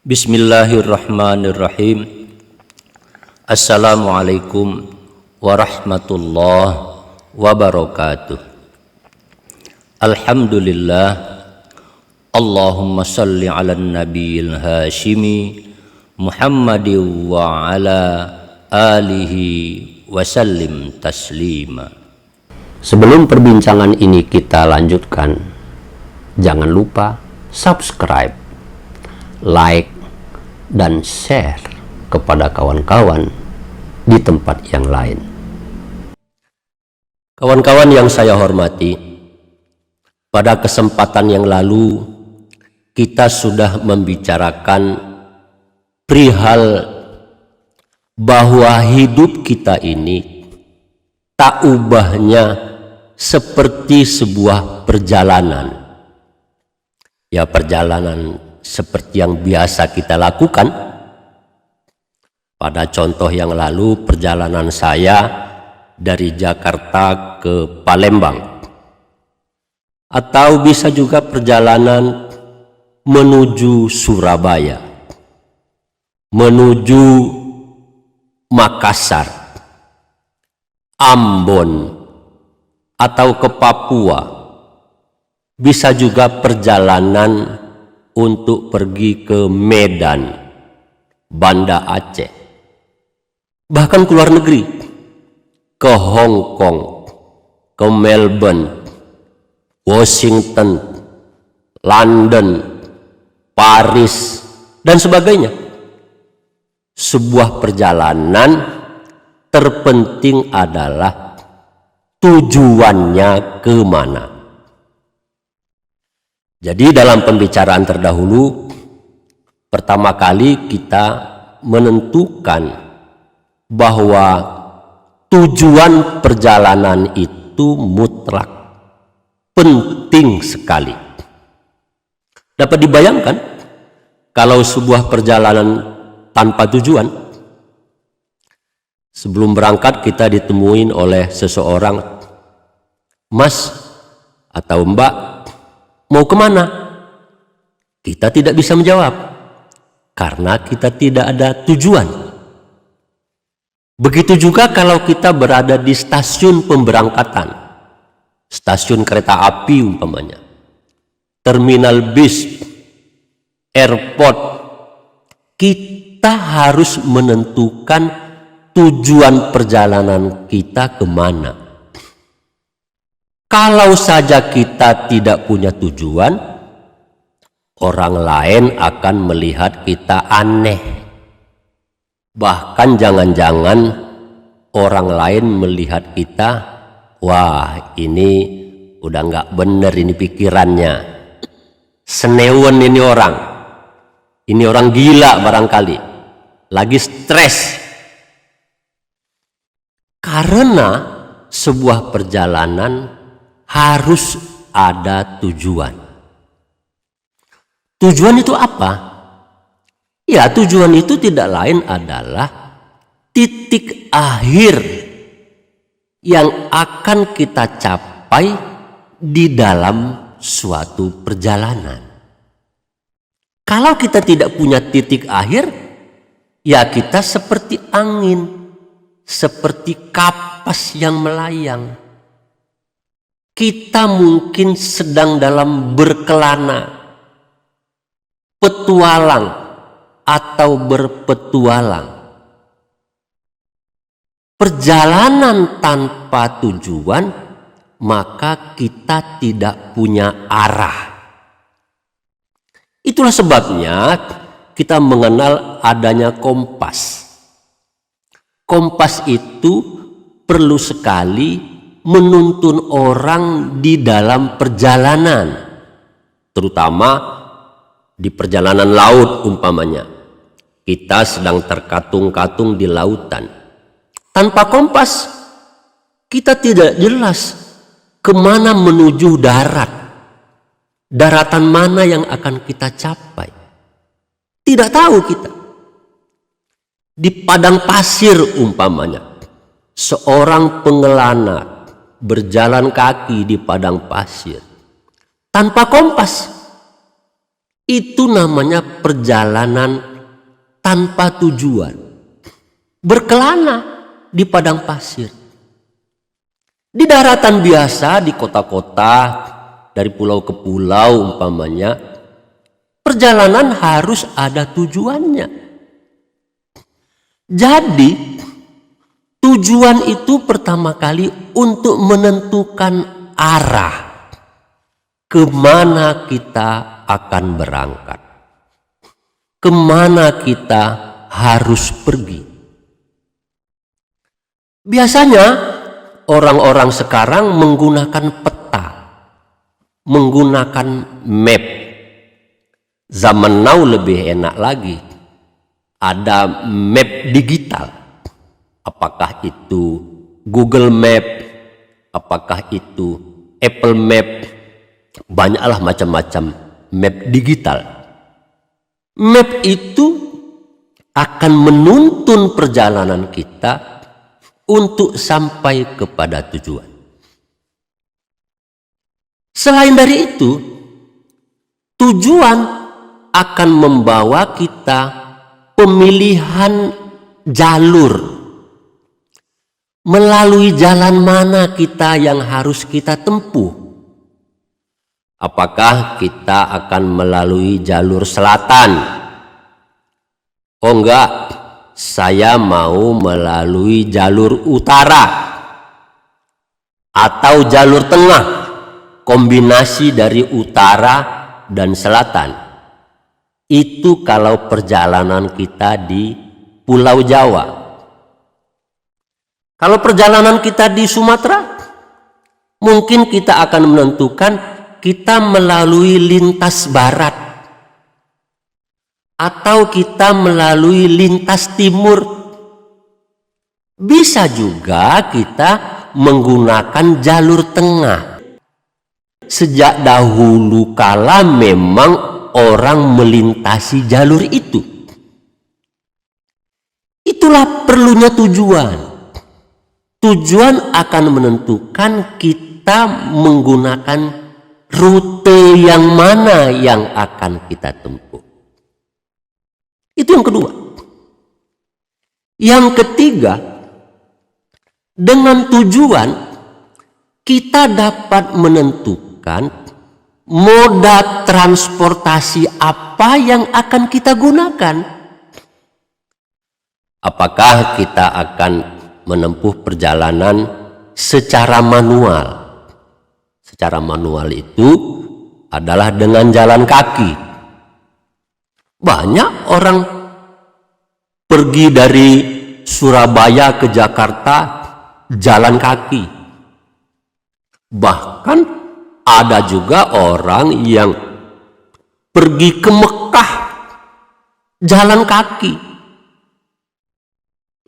Bismillahirrahmanirrahim. Assalamualaikum warahmatullahi wabarakatuh. Alhamdulillah. Allahumma salli ala nabiyil hashimi Muhammadin wa ala alihi wasallim taslima. Sebelum perbincangan ini kita lanjutkan, jangan lupa subscribe, like, dan share kepada kawan-kawan di tempat yang lain. Kawan-kawan yang saya hormati, pada kesempatan yang lalu kita sudah membicarakan perihal bahwa hidup kita ini tak ubahnya seperti sebuah perjalanan. Ya, perjalanan seperti yang biasa kita lakukan. Pada contoh yang lalu, perjalanan saya dari Jakarta ke Palembang, atau bisa juga perjalanan menuju Surabaya, menuju Makassar, Ambon, atau ke Papua. Bisa juga perjalanan untuk pergi ke Medan, Banda Aceh, bahkan ke luar negeri, ke Hong Kong, ke Melbourne, Washington, London, Paris, dan sebagainya. Sebuah perjalanan terpenting adalah tujuannya kemana. Jadi dalam pembicaraan terdahulu, pertama kali kita menentukan bahwa tujuan perjalanan itu mutlak, penting sekali. Dapat dibayangkan kalau sebuah perjalanan tanpa tujuan, sebelum berangkat kita ditemuin oleh seseorang, "Mas atau Mbak, mau kemana?" Kita tidak bisa menjawab karena kita tidak ada tujuan. Begitu juga kalau kita berada di stasiun pemberangkatan, stasiun kereta api umpamanya, terminal bis, airport, kita harus menentukan tujuan perjalanan kita kemana. Kalau saja kita tidak punya tujuan, orang lain akan melihat kita aneh. Bahkan jangan-jangan orang lain melihat kita, wah ini udah nggak bener ini pikirannya. Senewen ini orang gila barangkali, lagi stres. Karena sebuah perjalanan harus ada tujuan. Tujuan itu apa? Ya, tujuan itu tidak lain adalah titik akhir yang akan kita capai di dalam suatu perjalanan. Kalau kita tidak punya titik akhir, ya kita seperti angin, seperti kapas yang melayang. Kita mungkin sedang dalam berkelana, petualang atau berpetualang. Perjalanan tanpa tujuan, maka kita tidak punya arah. Itulah sebabnya kita mengenal adanya kompas. Kompas itu perlu sekali menuntun orang di dalam perjalanan, terutama di perjalanan laut umpamanya. Kita sedang terkatung-katung di lautan. Tanpa kompas, kita tidak jelas kemana menuju darat. Daratan mana yang akan kita capai. Tidak tahu kita. Di padang pasir umpamanya, seorang pengelana berjalan kaki di padang pasir tanpa kompas. Itu namanya perjalanan tanpa tujuan. Berkelana di padang pasir. Di daratan biasa, di kota-kota, dari pulau ke pulau umpamanya, perjalanan harus ada tujuannya. Jadi, tujuan itu pertama kali untuk menentukan arah kemana kita akan berangkat, kemana kita harus pergi. Biasanya orang-orang sekarang menggunakan peta, menggunakan map. Zaman now lebih enak lagi, ada map digital. Apakah itu Google Map, apakah itu Apple Map, banyaklah macam-macam map digital. Map itu akan menuntun perjalanan kita untuk sampai kepada tujuan. Selain dari itu, tujuan akan membawa kita pemilihan jalur. Melalui jalan mana kita yang harus kita tempuh? Apakah kita akan melalui jalur selatan? Oh enggak, saya mau melalui jalur utara atau jalur tengah, kombinasi dari utara dan selatan. Itu kalau perjalanan kita di Pulau Jawa. Kalau perjalanan kita di Sumatera, mungkin kita akan menentukan kita melalui lintas barat atau kita melalui lintas timur. Bisa juga kita menggunakan jalur tengah. Sejak dahulu kala memang orang melintasi jalur itu. Itulah perlunya tujuan. Tujuan akan menentukan kita menggunakan rute yang mana yang akan kita tempuh. Itu yang kedua. Yang ketiga, dengan tujuan kita dapat menentukan moda transportasi apa yang akan kita gunakan. Apakah kita akan menempuh perjalanan secara manual? Secara manual itu adalah dengan jalan kaki. Banyak orang pergi dari Surabaya ke Jakarta jalan kaki. Bahkan ada juga orang yang pergi ke Mekah jalan kaki.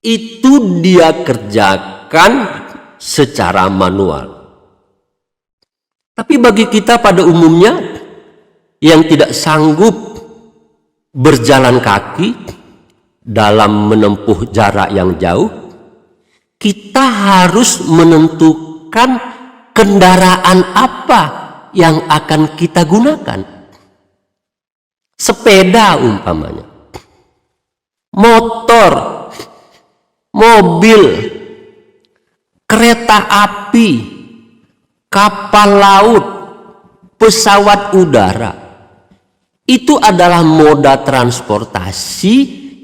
Itu dia kerjakan secara manual. Tapi bagi kita pada umumnya yang tidak sanggup berjalan kaki dalam menempuh jarak yang jauh, kita harus menentukan kendaraan apa yang akan kita gunakan. Sepeda umpamanya, motor, mobil, kereta api, kapal laut, pesawat udara. Itu adalah moda transportasi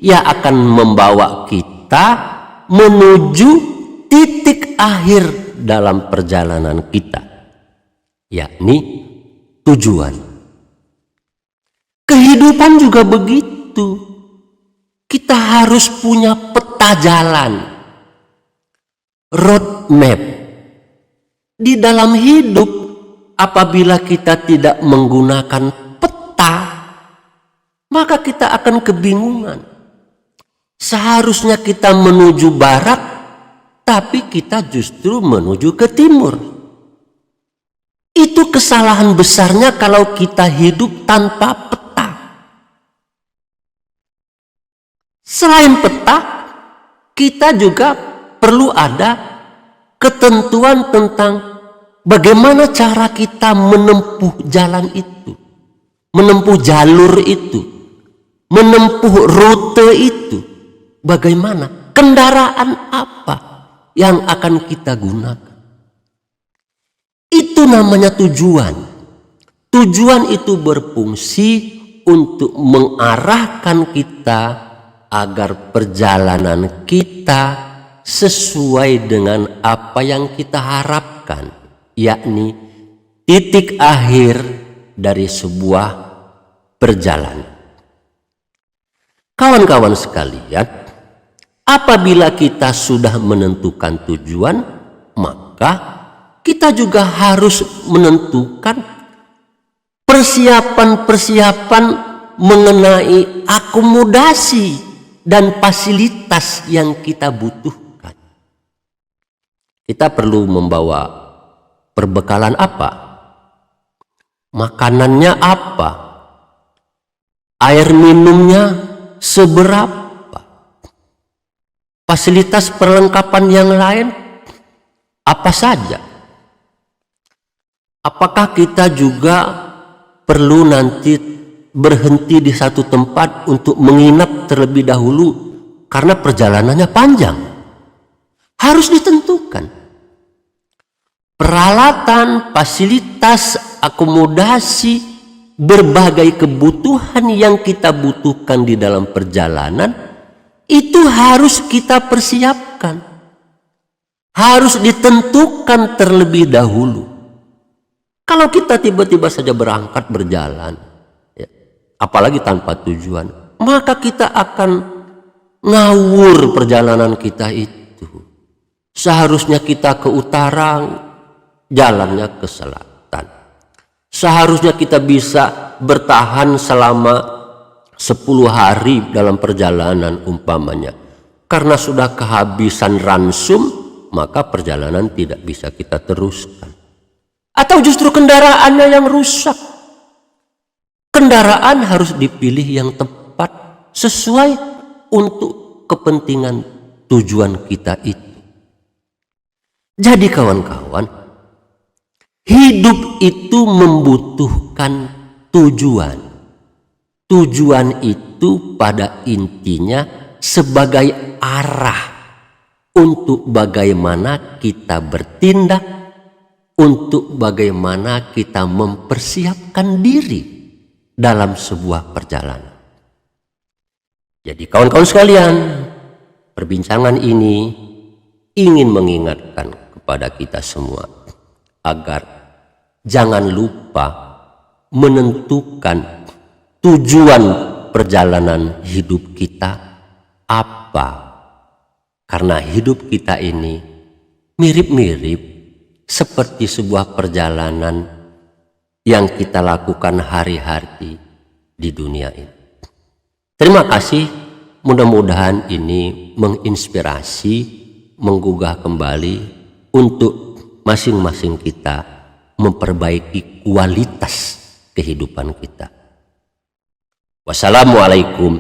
yang akan membawa kita menuju titik akhir dalam perjalanan kita, yakni tujuan. Kehidupan juga begitu. Kita harus punya peta jalan, roadmap. Di dalam hidup, apabila kita tidak menggunakan peta, maka kita akan kebingungan. Seharusnya kita menuju barat, tapi kita justru menuju ke timur. Itu kesalahan besarnya kalau kita hidup tanpa peta. Selain peta, kita juga perlu ada ketentuan tentang bagaimana cara kita menempuh jalan itu. menempuh jalur itu, menempuh rute itu. Bagaimana? Kendaraan apa yang akan kita gunakan? Itu namanya tujuan. Tujuan itu berfungsi untuk mengarahkan kita agar perjalanan kita sesuai dengan apa yang kita harapkan, yakni titik akhir dari sebuah perjalanan. Kawan-kawan sekalian, apabila kita sudah menentukan tujuan, maka kita juga harus menentukan persiapan-persiapan mengenai akomodasi dan fasilitas yang kita butuhkan. Kita perlu membawa perbekalan apa? Makanannya apa? Air minumnya seberapa? Fasilitas perlengkapan yang lain apa saja? Apakah kita juga perlu nanti berhenti di satu tempat untuk menginap terlebih dahulu karena perjalanannya panjang? Harus ditentukan. Peralatan, fasilitas, akomodasi, berbagai kebutuhan yang kita butuhkan di dalam perjalanan itu harus kita persiapkan, harus ditentukan terlebih dahulu. Kalau kita tiba-tiba saja berangkat berjalan, ya, apalagi tanpa tujuan, maka kita akan ngawur perjalanan kita itu. Seharusnya kita ke utara, jalannya ke selatan. Seharusnya kita bisa bertahan selama 10 hari dalam perjalanan umpamanya. Karena sudah kehabisan ransum, maka perjalanan tidak bisa kita teruskan. Atau justru kendaraannya yang rusak. Kendaraan harus dipilih yang tepat sesuai untuk kepentingan tujuan kita itu. Jadi kawan-kawan, hidup itu membutuhkan tujuan. Tujuan itu pada intinya sebagai arah untuk bagaimana kita bertindak, untuk bagaimana kita mempersiapkan diri dalam sebuah perjalanan. Jadi kawan-kawan sekalian, perbincangan ini ingin mengingatkan kepada kita semua agar jangan lupa menentukan tujuan perjalanan hidup kita apa. Karena hidup kita ini mirip-mirip seperti sebuah perjalanan yang kita lakukan hari-hari di dunia ini. Terima kasih, mudah-mudahan ini menginspirasi, menggugah kembali untuk masing-masing kita memperbaiki kualitas kehidupan kita. Wassalamualaikum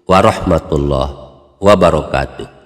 warahmatullahi wabarakatuh.